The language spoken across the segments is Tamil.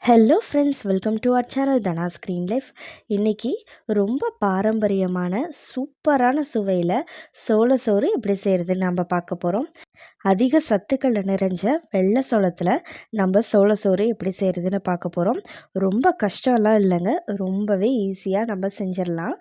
Hello friends, welcome to our channel Dhana screen life. இன்றைக்கி ரொம்ப பாரம்பரியமான சூப்பரான சுவையில் சோள சோறு எப்படி செய்கிறதுன்னு நம்ம பார்க்க போகிறோம். அதிக சத்துக்கள் நிறைஞ்ச வெள்ளை சோளத்தில் நம்ம சோள சோறு எப்படி செய்கிறதுன்னு பார்க்க போகிறோம். ரொம்ப கஷ்டம்லாம் இல்லைங்க, ரொம்பவே ஈஸியாக நம்ம செஞ்சிடலாம்.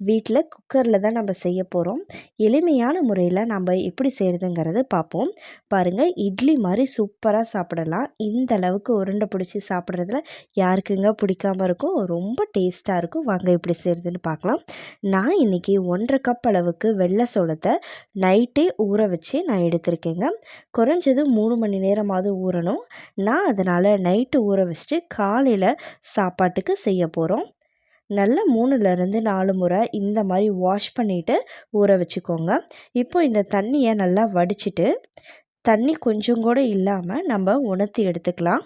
வீட்டில் குக்கரில் தான் நம்ம செய்ய போகிறோம். எளிமையான முறையில் நம்ம எப்படி செய்கிறதுங்கிறது பார்ப்போம். பாருங்கள், இட்லி மாதிரி சூப்பராக சாப்பிடலாம். இந்த அளவுக்கு உருண்டை பிடிச்சி சாப்பிட்றதுல யாருக்குங்க பிடிக்காமல் இருக்கும். ரொம்ப டேஸ்ட்டாக இருக்கும். வாங்க எப்படி செய்கிறதுன்னு பார்க்கலாம். நான் இன்றைக்கி 1.5 கப் அளவுக்கு வெள்ளை சோளத்தை நைட்டே ஊற வச்சு நான் எடுத்திருக்கேங்க. குறைஞ்சது 3 மணி நேரமாவது ஊறணும். நான் அதனால் நைட்டு ஊற வச்சுட்டு காலையில் சாப்பாட்டுக்கு செய்ய போகிறோம். நல்லா 3லேருந்து 4 முறை இந்த மாதிரி வாஷ் பண்ணிவிட்டு ஊற வச்சுக்கோங்க. இப்போ இந்த தண்ணியை நல்லா வடிச்சிட்டு தண்ணி கொஞ்சம் கூட இல்லாமல் நம்ம உணர்த்தி எடுத்துக்கலாம்.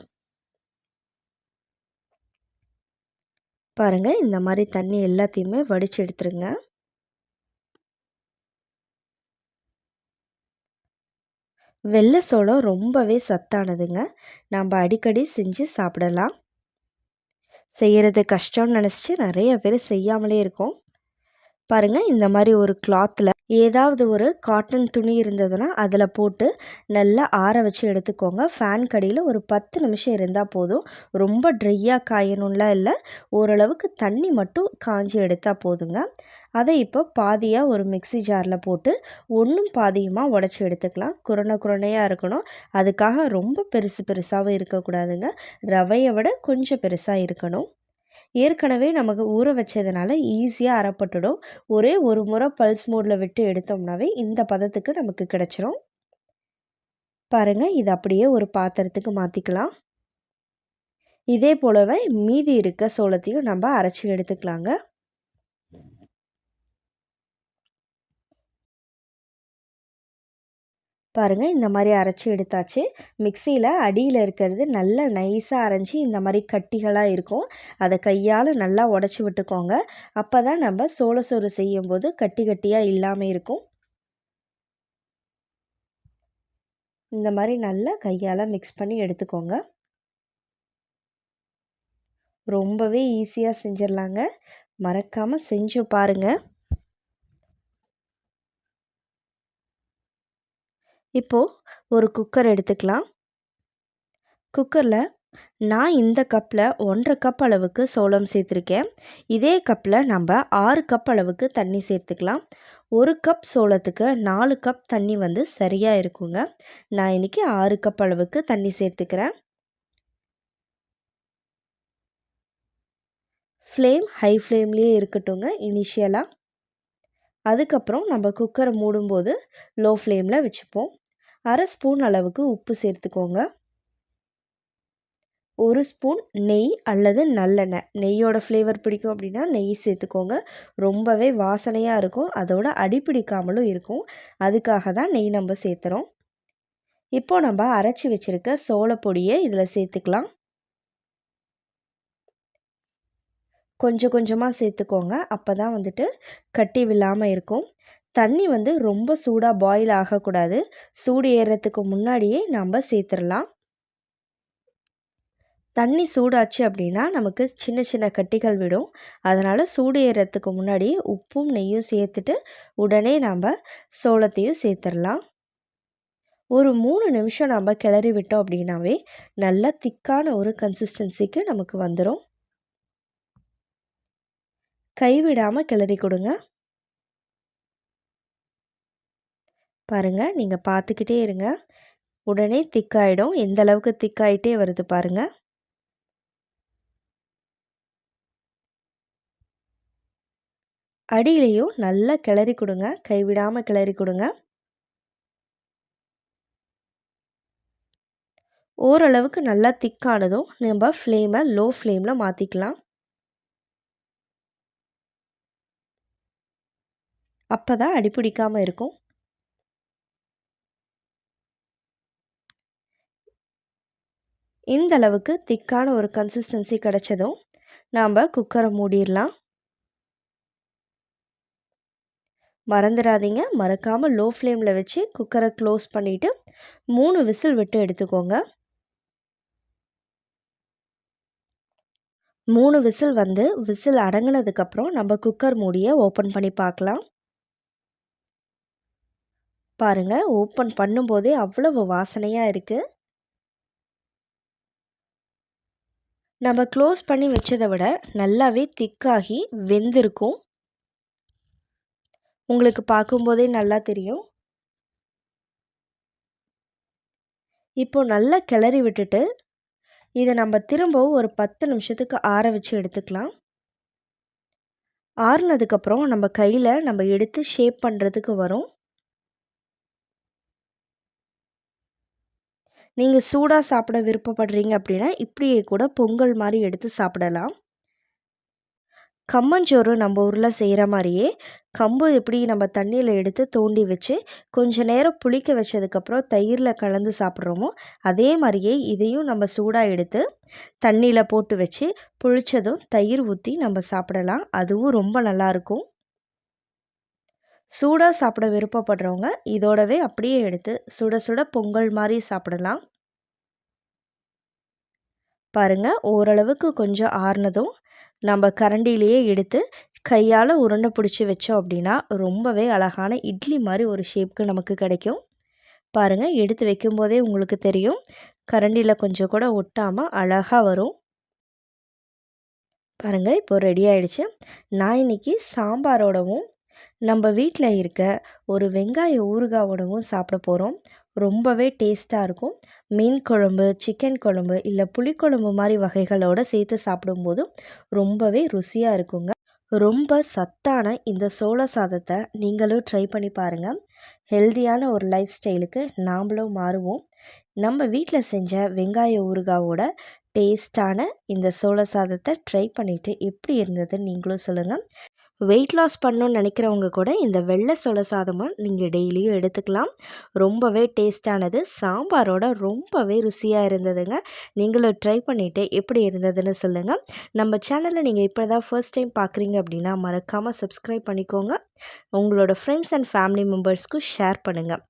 பாருங்கள், இந்த மாதிரி தண்ணி எல்லாத்தையுமே வடித்து எடுத்துருங்க. வெள்ளை சோளம் ரொம்பவே சத்தானதுங்க. நம்ம அடிக்கடி செஞ்சு சாப்பிடலாம். செய்கிறது கஷ்டம்னு நினச்சிட்டு நிறைய பேர் செய்யாமலே இருக்கோம். பாருங்கள், இந்த மாதிரி ஒரு கிளாத்தில் ஏதாவது ஒரு காட்டன் துணி இருந்ததுன்னா அதில் போட்டு நல்லா ஆற வச்சு எடுத்துக்கோங்க. ஃபேன் கடியில் ஒரு 10 நிமிஷம் இருந்தால் போதும். ரொம்ப ட்ரையாக காயணும்லாம் இல்லை, ஓரளவுக்கு தண்ணி மட்டும் காஞ்சி எடுத்தால் போதுங்க. அதை இப்போ பாதியாக ஒரு மிக்ஸி ஜாரில் போட்டு ஒன்றும் பாதியுமாக உடச்சி எடுத்துக்கலாம். குறையாக இருக்கணும். அதுக்காக ரொம்ப பெருசு பெருசாகவும் இருக்கக்கூடாதுங்க. ரவையை விட கொஞ்சம் பெருசாக இருக்கணும். ஏற்கனவே நமக்கு ஊற வச்சதுனால ஈஸியாக அரைப்பட்டுடும். ஒரே ஒரு முறை பல்ஸ் மோடில் விட்டு எடுத்தோம்னாவே இந்த பதத்துக்கு நமக்கு கிடச்சிரும். பாருங்கள், இது அப்படியே ஒரு பாத்திரத்துக்கு மாற்றிக்கலாம். இதே போலவே மீதி இருக்க சோளத்தையும் நம்ம அரைச்சி எடுத்துக்கலாங்க. பாருங்கள், இந்த மாதிரி அரைச்சி எடுத்தாச்சு. மிக்சியில் அடியில் இருக்கிறது நல்லா நைஸாக அரைஞ்சி இந்த மாதிரி கட்டிகளாக இருக்கும். அதை கையால் நல்லா உடச்சி விட்டுக்கோங்க. அப்போ தான் நம்ம சோளசோறு செய்யும்போது கட்டி கட்டியாக இல்லாமல் இருக்கும். இந்த மாதிரி நல்லா கையால் மிக்ஸ் பண்ணி எடுத்துக்கோங்க. ரொம்பவே ஈஸியாக செஞ்சிடலாங்க. மறக்காமல் செஞ்சு பாருங்கள். இப்போது ஒரு குக்கர் எடுத்துக்கலாம். குக்கரில் நான் இந்த கப்பில் 1.5 கப் அளவுக்கு சோளம் சேர்த்துருக்கேன். இதே கப்பில் நம்ம 6 கப் அளவுக்கு தண்ணி சேர்த்துக்கலாம். 1 கப் சோளத்துக்கு 4 கப் தண்ணி சரியாக இருக்குங்க. நான் இன்றைக்கி 6 கப் அளவுக்கு தண்ணி சேர்த்துக்கிறேன். ஃப்ளேம் ஹை ஃப்ளேம்லேயே இருக்கட்டுங்க இனிஷியலாக. அதுக்கப்புறம் நம்ம குக்கரை மூடும்போது லோ ஃப்ளேமில் வச்சுப்போம். 1/2 ஸ்பூன் அளவுக்கு உப்பு சேர்த்துக்கோங்க. 1 ஸ்பூன் நெய் அல்லது நல்லெண்ணெய். நெய்யோட ஃப்ளேவர் பிடிக்கும் அப்படின்னா நெய் சேர்த்துக்கோங்க. ரொம்பவே வாசனையாக இருக்கும். அதோட அடிப்பிடிக்காமலும் இருக்கும். அதுக்காக தான் நெய் நம்ம சேர்த்துறோம். இப்போது நம்ம அரைச்சி வச்சுருக்க சோளப்பொடியை இதில் சேர்த்துக்கலாம். கொஞ்சம் கொஞ்சமாக சேர்த்துக்கோங்க. அப்போ தான் கட்டி விழாமல் இருக்கும். தண்ணி ரொம்ப சூடாக பாயில் ஆகக்கூடாது. சூடு ஏறுறதுக்கு முன்னாடியே நம்ம சேர்த்துடலாம். தண்ணி சூடாச்சு அப்படின்னா நமக்கு சின்ன சின்ன கட்டிகள் விடும். அதனால் சூடு ஏறுறதுக்கு முன்னாடி உப்பும் நெய்யும் சேர்த்துட்டு உடனே நம்ம சோளத்தையும் சேர்த்துடலாம். ஒரு 3 நிமிஷம் நம்ம கிளறி விட்டோம் அப்படின்னாவே நல்லா திக்கான ஒரு கன்சிஸ்டன்சிக்கு நமக்கு வந்துடும். கைவிடாமல் கிளறி கொடுங்க. பாருங்கள், நீங்கள் பார்த்துக்கிட்டே இருங்க. உடனே திக்காயிடும். எந்த அளவுக்கு திக்காயிட்டே வருது பாருங்கள். அடியிலையும் நல்லா கிளறி கொடுங்க. கைவிடாமல் கிளறி கொடுங்க. ஓரளவுக்கு நல்லா திக்கானதும் நம்ம ஃப்ளேமை லோ ஃப்ளேமில் மாற்றிக்கலாம். அப்போ தான் அடிப்பிடிக்காமல் இருக்கும். இந்த அளவுக்கு திக்கான ஒரு கன்சிஸ்டன்சி கிடச்சதும் நாம் குக்கரை மூடிடலாம். மறந்துடாதீங்க, மறக்காமல் லோ ஃப்ளேமில் வச்சு குக்கரை க்ளோஸ் பண்ணிவிட்டு 3 விசில் விட்டு எடுத்துக்கோங்க. 3 விசில் வந்து விசில் அடங்குனதுக்கப்புறம் நம்ம குக்கர் மூடியை ஓப்பன் பண்ணி பார்க்கலாம். பாருங்கள், ஓப்பன் பண்ணும்போதே அவ்வளவு வாசனையாக இருக்குது. நம்ம க்ளோஸ் பண்ணி வச்சதை விட நல்லாவே திக்காகி வெந்திருக்கும். உங்களுக்கு பார்க்கும்போதே நல்லா தெரியும். இப்போ நல்லா கிளறி விட்டுட்டு இதை நம்ம திரும்பவும் ஒரு 10 நிமிஷத்துக்கு ஆற வச்சு எடுத்துக்கலாம். ஆறுனதுக்கப்புறம் நம்ம கையில் நம்ம எடுத்து ஷேப் பண்ணுறதுக்கு வரும். நீங்கள் சூடாக சாப்பிட விருப்பப்படுறீங்க அப்படின்னா இப்படியே கூட பொங்கல் மாதிரி எடுத்து சாப்பிடலாம். கம்மஞ்சோறு நம்ம ஊரில் செய்கிற மாதிரியே கம்பு எப்படி நம்ம தண்ணியில் எடுத்து தோண்டி வச்சு கொஞ்ச நேரம் புளிக்க வச்சதுக்கப்புறம் தயிரில் கலந்து சாப்பிட்றோமோ அதே மாதிரியே இதையும் நம்ம சூடாக எடுத்து தண்ணியில் போட்டு வச்சு புளிச்சதும் தயிர் ஊற்றி நம்ம சாப்பிடலாம். அதுவும் ரொம்ப நல்லாயிருக்கும். சூடாக சாப்பிட விருப்பப்படுறவங்க இதோடவே அப்படியே எடுத்து சுட சுட பொங்கல் மாதிரி சாப்பிடலாம். பாருங்கள், ஓரளவுக்கு கொஞ்சம் ஆறுனதும் நம்ம கரண்டிலேயே எடுத்து கையால் உருண்டை பிடிச்சி வச்சோம் அப்படின்னா ரொம்பவே அழகான இட்லி மாதிரி ஒரு ஷேப்புக்கு நமக்கு கிடைக்கும். பாருங்கள், எடுத்து வைக்கும்போதே உங்களுக்கு தெரியும், கரண்டியில் கொஞ்சம் கூட ஒட்டாமல் அழகாக வரும். பாருங்கள், இப்போ ரெடி ஆகிடுச்சு. நான் இன்றைக்கி சாம்பாரோடவும் நம்ம வீட்டில் இருக்க ஒரு வெங்காய ஊறுகாவோடவும் சாப்பிட போகிறோம். ரொம்பவே டேஸ்ட்டாக இருக்கும். மீன் குழம்பு, சிக்கன் குழம்பு இல்லை புளிக்குழம்பு மாதிரி வகைகளோடு சேர்த்து சாப்பிடும்போதும் ரொம்பவே ருசியாக இருக்குங்க. ரொம்ப சத்தான இந்த சோள சாதத்தை நீங்களும் ட்ரை பண்ணி பாருங்கள். ஹெல்தியான ஒரு லைஃப் ஸ்டைலுக்கு நாம்ளும் மாறுவோம். நம்ம வீட்டில் செஞ்ச வெங்காய ஊறுகாவோட டேஸ்ட்டான இந்த சோள சாதத்தை ட்ரை பண்ணிவிட்டு எப்படி இருந்ததுன்னு நீங்களும் சொல்லுங்கள். வெயிட் லாஸ் பண்ணணுன்னு நினைக்கிறவங்க கூட இந்த வெள்ளை சோள சாதமாக நீங்கள் டெய்லியும் எடுத்துக்கலாம். ரொம்பவே டேஸ்டானது, சாம்பாரோட ரொம்பவே ருசியாக இருந்ததுங்க. நீங்களும் ட்ரை பண்ணிவிட்டு எப்படி இருந்ததுன்னு சொல்லுங்கள். நம்ம சேனலை நீங்கள் இப்போ தான் ஃபர்ஸ்ட் டைம் பார்க்குறீங்க அப்படின்னா மறக்காமல் சப்ஸ்கிரைப் பண்ணிக்கோங்க. உங்களோட ஃப்ரெண்ட்ஸ் அண்ட் ஃபேமிலி மெம்பர்ஸ்க்கும் ஷேர் பண்ணுங்கள்.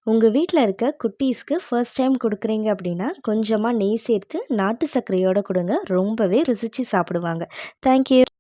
உங்கள் வீட்டில் இருக்க குட்டீஸ்க்கு ஃபர்ஸ்ட் டைம் கொடுக்குறீங்க அப்படின்னா கொஞ்சமாக நெய் சேர்த்து நாட்டு சர்க்கரையோடு கொடுங்க. ரொம்பவே ருசித்து சாப்பிடுவாங்க. தேங்க்யூ.